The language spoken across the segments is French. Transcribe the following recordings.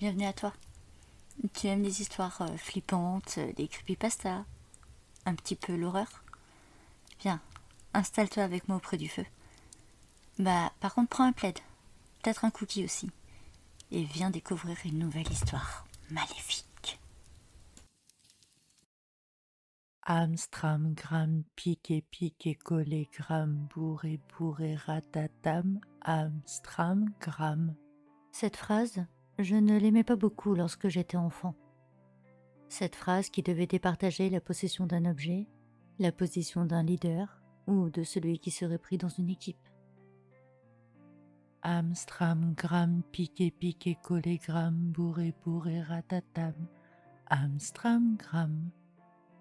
bienvenue à toi. Tu aimes les histoires flippantes, les creepypastas, un petit peu l'horreur? Viens, installe-toi avec moi auprès du feu. Par contre, prends un plaid, peut-être un cookie aussi, et viens découvrir une nouvelle histoire maléfique. Amstram, gram, piqué, piqué, collé, gram, bourré, bourré, ratatam, Amstram, gram. Cette phrase, je ne l'aimais pas beaucoup lorsque j'étais enfant. Cette phrase qui devait départager la possession d'un objet, la position d'un leader ou de celui qui serait pris dans une équipe. Amstram, gram, piqué, piqué, collé, gram, bourré, bourré, ratatam, Amstram, gram.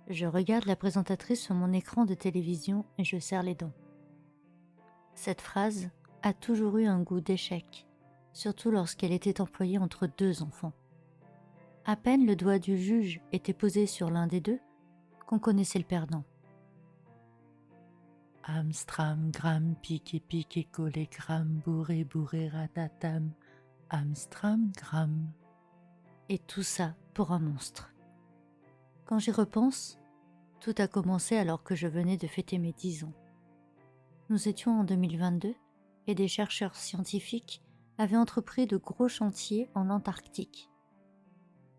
Je regarde la présentatrice sur mon écran de télévision et je serre les dents. Cette phrase a toujours eu un goût d'échec, surtout lorsqu'elle était employée entre deux enfants. À peine le doigt du juge était posé sur l'un des deux qu'on connaissait le perdant. Amstram, gram, piqué, piqué, collé, gram, bourré, bourré, ratatam, Amstram, gram. Et tout ça pour un monstre. Quand j'y repense, tout a commencé alors que je venais de fêter mes 10 ans. Nous étions en 2022 et des chercheurs scientifiques avaient entrepris de gros chantiers en Antarctique.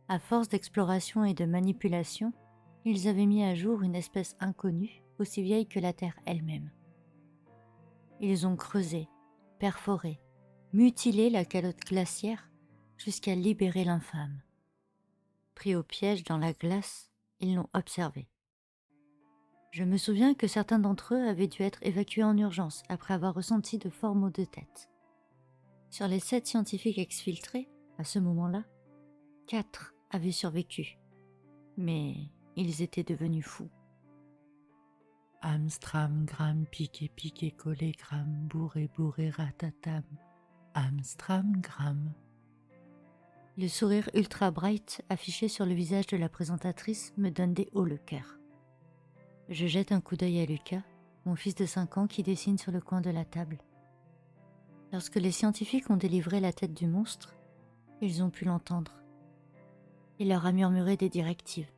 À force d'exploration et de manipulation, ils avaient mis à jour une espèce inconnue, aussi vieille que la Terre elle-même. Ils ont creusé, perforé, mutilé la calotte glaciaire jusqu'à libérer l'infâme. Pris au piège dans la glace, ils l'ont observé. Je me souviens que certains d'entre eux avaient dû être évacués en urgence après avoir ressenti de forts maux de tête. Sur les 7 scientifiques exfiltrés, à ce moment-là, 4 avaient survécu, mais ils étaient devenus fous. Amstram, gram, piqué, piqué, collé, gram, bourré, bourré, ratatam, Amstram, gram. Le sourire ultra bright affiché sur le visage de la présentatrice me donne des hauts le cœur. Je jette un coup d'œil à Lucas, mon fils de 5 ans qui dessine sur le coin de la table. Lorsque les scientifiques ont délivré la tête du monstre, ils ont pu l'entendre. Il leur a murmuré des directives.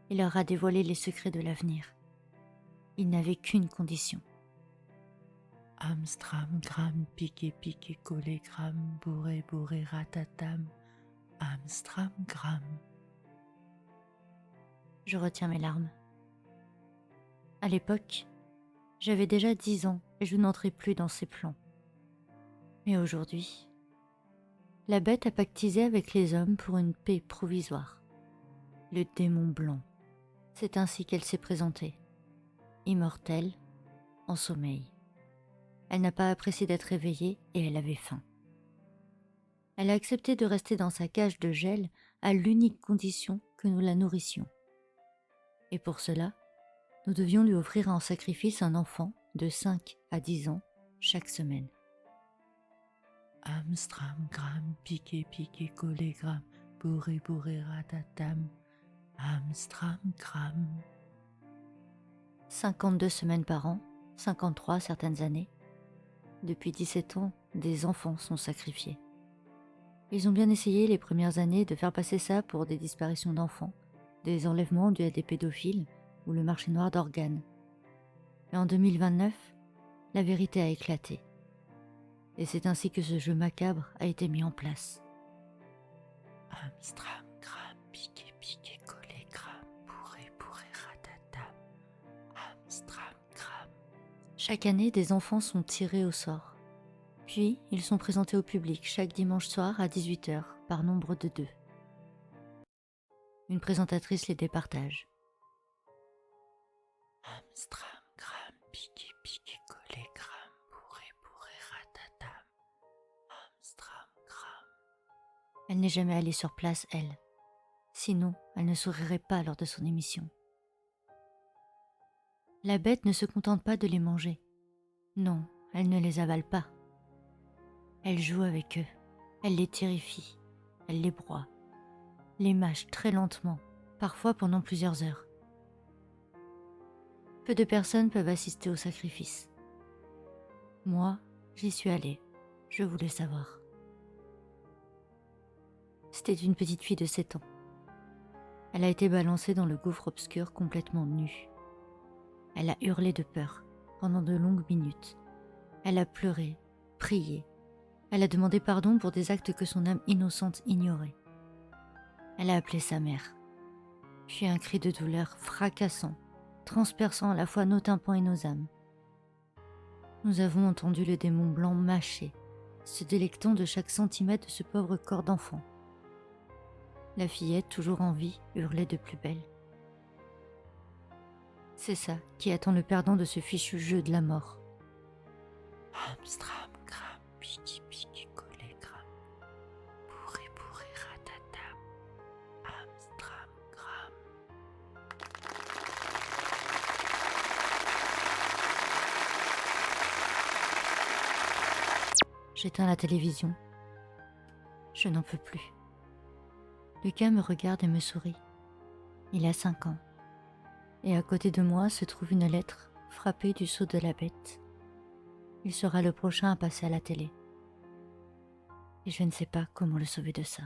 Il leur a dévoilé les secrets de l'avenir. Il n'avait qu'une condition. Amstram, gram, piqué, piqué, collé, gram, bourré, bourré, ratatam, Amstram, gram. Je retiens mes larmes. À l'époque, j'avais déjà 10 ans et je n'entrais plus dans ses plans. Mais aujourd'hui, la bête a pactisé avec les hommes pour une paix provisoire. Le démon blanc. C'est ainsi qu'elle s'est présentée. Immortelle, en sommeil. Elle n'a pas apprécié d'être réveillée et elle avait faim. Elle a accepté de rester dans sa cage de gel à l'unique condition que nous la nourrissions. Et pour cela, nous devions lui offrir en sacrifice un enfant de 5 à 10 ans chaque semaine. Amstram, gram, piqué, piqué, collé, gram, bourré, bourré, ratatam, Amstram, gram. 52 semaines par an, 53 certaines années. Depuis 17 ans, des enfants sont sacrifiés. Ils ont bien essayé les premières années de faire passer ça pour des disparitions d'enfants, des enlèvements dus à des pédophiles ou le marché noir d'organes. Mais en 2029, la vérité a éclaté. Et c'est ainsi que ce jeu macabre a été mis en place. Amstram, gram, piqué, piqué, collé, gram, bourré, bourré, ratatam, Amstram, gram. Chaque année, des enfants sont tirés au sort. Puis, ils sont présentés au public chaque dimanche soir à 18h, par nombre de 2. Une présentatrice les départage. Amstram, gram, piqué, piqué, collé, gram, bourré, bourré, ratatam, Amstram, gram. Elle n'est jamais allée sur place, elle. Sinon, elle ne sourirait pas lors de son émission. La bête ne se contente pas de les manger. Non, elle ne les avale pas. Elle joue avec eux. Elle les terrifie. Elle les broie. Les mâche très lentement, parfois pendant plusieurs heures. Peu de personnes peuvent assister au sacrifice. Moi, j'y suis allée. Je voulais savoir. C'était une petite fille de 7 ans. Elle a été balancée dans le gouffre obscur complètement nue. Elle a hurlé de peur pendant de longues minutes. Elle a pleuré, prié. Elle a demandé pardon pour des actes que son âme innocente ignorait. Elle a appelé sa mère. Puis un cri de douleur fracassant, transperçant à la fois nos tympans et nos âmes. Nous avons entendu le démon blanc mâcher, se délectant de chaque centimètre de ce pauvre corps d'enfant. La fillette, toujours en vie, hurlait de plus belle. C'est ça qui attend le perdant de ce fichu jeu de la mort. Amstram, gram, piki, piki, collé, gram. Bourré, bourré, ratatam. Amstram, gram. J'éteins la télévision. Je n'en peux plus. Lucas me regarde et me sourit. Il a 5 ans. Et à côté de moi se trouve une lettre frappée du sceau de la bête. Il sera le prochain à passer à la télé. Et je ne sais pas comment le sauver de ça.